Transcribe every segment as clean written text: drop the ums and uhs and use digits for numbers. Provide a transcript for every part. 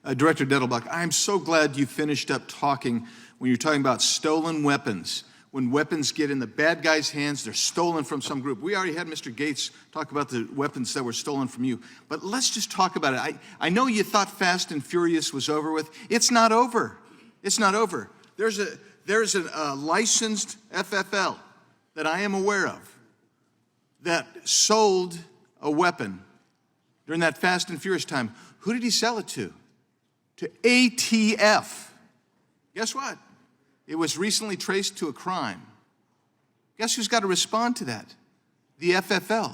Director Dettelbach, I'm so glad you finished up talking when you're talking about stolen weapons. When weapons get in the bad guys' hands, they're stolen from some group. We already had Mr. Gates talk about the weapons that were stolen from you. But let's just talk about it. I know you thought Fast and Furious was over with. It's not over. It's not over. There's a licensed FFL that I am aware of that sold a weapon during that Fast and Furious time. Who did he sell it to? To ATF. Guess what? It was recently traced to a crime. Guess who's got to respond to that? The FFL.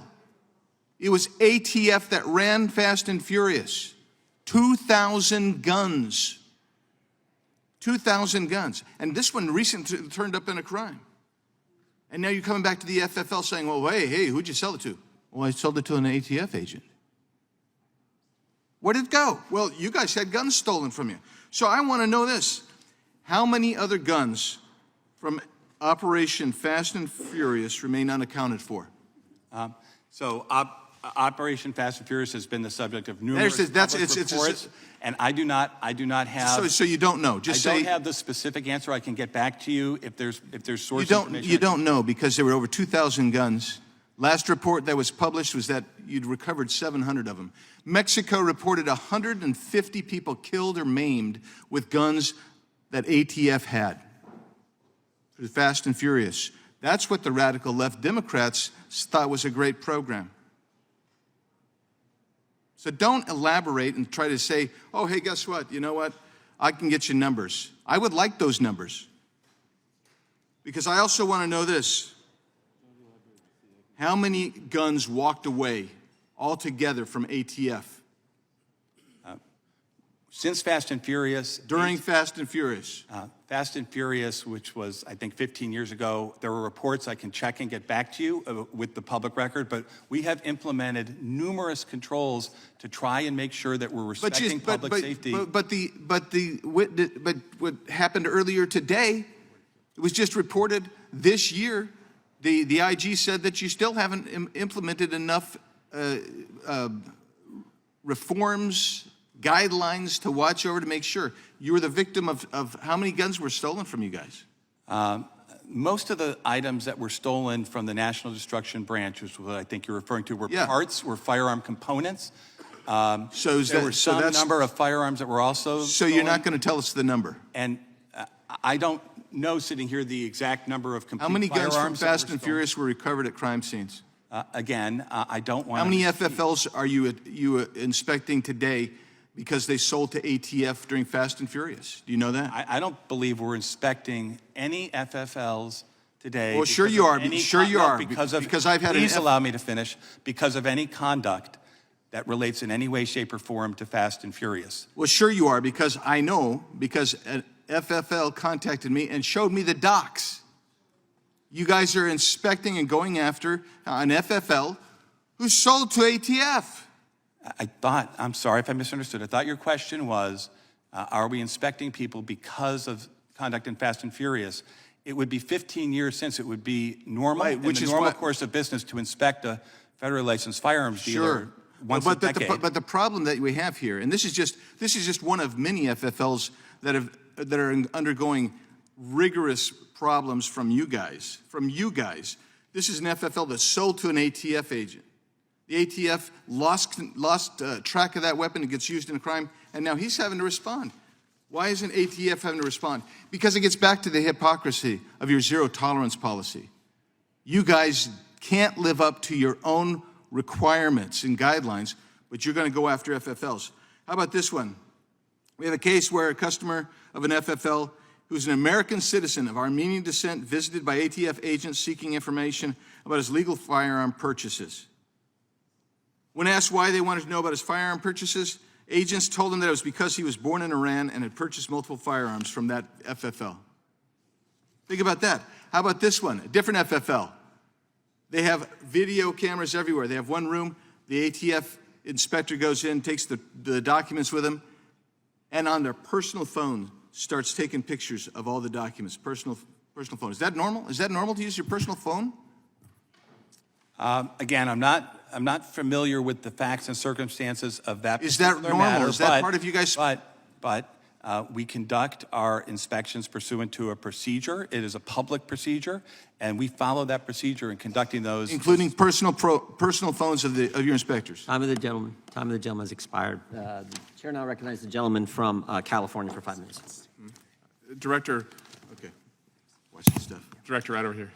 It was ATF that ran Fast and Furious. 2,000 guns. 2,000 guns. And this one recently turned up in a crime. And now you're coming back to the FFL saying, well, hey, who'd you sell it to? Well, I sold it to an ATF agent. Where'd it go? Well, you guys had guns stolen from you. So I want to know this. How many other guns from Operation Fast and Furious remain unaccounted for? Operation Fast and Furious has been the subject of numerous reports, and I do not have. So you don't know. I don't have the specific answer. I can get back to you if there's source information. You don't know because there were over 2,000 guns. Last report that was published was that you'd recovered 700 of them. Mexico reported 150 people killed or maimed with guns that ATF had through Fast and Furious. That's what the radical left Democrats thought was a great program. So don't elaborate and try to say, oh, hey, guess what? You know what? I can get you numbers. I would like those numbers. Because I also want to know this. How many guns walked away altogether from ATF? Since Fast and Furious. During Fast and Furious. Fast and Furious, which was, I think, 15 years ago, there were reports I can check and get back to you with the public record, but we have implemented numerous controls to try and make sure that we're respecting public safety. But what happened earlier today, it was just reported this year, the IG said that you still haven't implemented enough reforms, guidelines to watch over to make sure. You were the victim of how many guns were stolen from you guys? Most of the items that were stolen from the National Destruction Branch, which is what I think you're referring to, were parts, were firearm components. There were some number of firearms that were also stolen. You're not going to tell us the number? And I don't know sitting here the exact number of complete How many guns from firearms Fast and Furious were recovered at crime scenes? Again, I don't want to. How many FFLs are you inspecting today because they sold to ATF during Fast and Furious? Do you know that? I don't believe we're inspecting any FFLs today. Well, sure you are. Sure you are. Because I've had please allow me to finish. Because of any conduct that relates in any way, shape, or form to Fast and Furious. Well, sure you are, because I know, because an FFL contacted me and showed me the docs. You guys are inspecting and going after an FFL who sold to ATF. I'm sorry if I misunderstood. I thought your question was, are we inspecting people because of conduct in Fast and Furious? It would be 15 years since it would be normal, which is the normal course of business to inspect a federally licensed firearms dealer once a decade. But the problem that we have here, and this is just one of many FFLs that are undergoing rigorous problems from you guys. This is an FFL that's sold to an ATF agent. The ATF lost track of that weapon. It gets used in a crime, and now he's having to respond. Why isn't ATF having to respond? Because it gets back to the hypocrisy of your zero tolerance policy. You guys can't live up to your own requirements and guidelines, but you're going to go after FFLs. How about this one? We have a case where a customer of an FFL who's an American citizen of Armenian descent visited by ATF agents seeking information about his legal firearm purchases. When asked why they wanted to know about his firearm purchases, agents told him that it was because he was born in Iran and had purchased multiple firearms from that FFL. Think about that. How about this one? A different FFL. They have video cameras everywhere. They have one room. The ATF inspector goes in, takes the documents with him, and on their personal phone starts taking pictures of all the documents, personal phone. Is that normal? Is that normal to use your personal phone? Again, I'm not familiar with the facts and circumstances of that. Is that normal? Matter, is that part of you guys? But but we conduct our inspections pursuant to a procedure. It is a public procedure, and we follow that procedure in conducting those. Including personal phones of your inspectors. Time of the gentleman has expired. The chair now recognizes the gentleman from California for 5 minutes. Director, okay, watch this stuff. Director, right over here.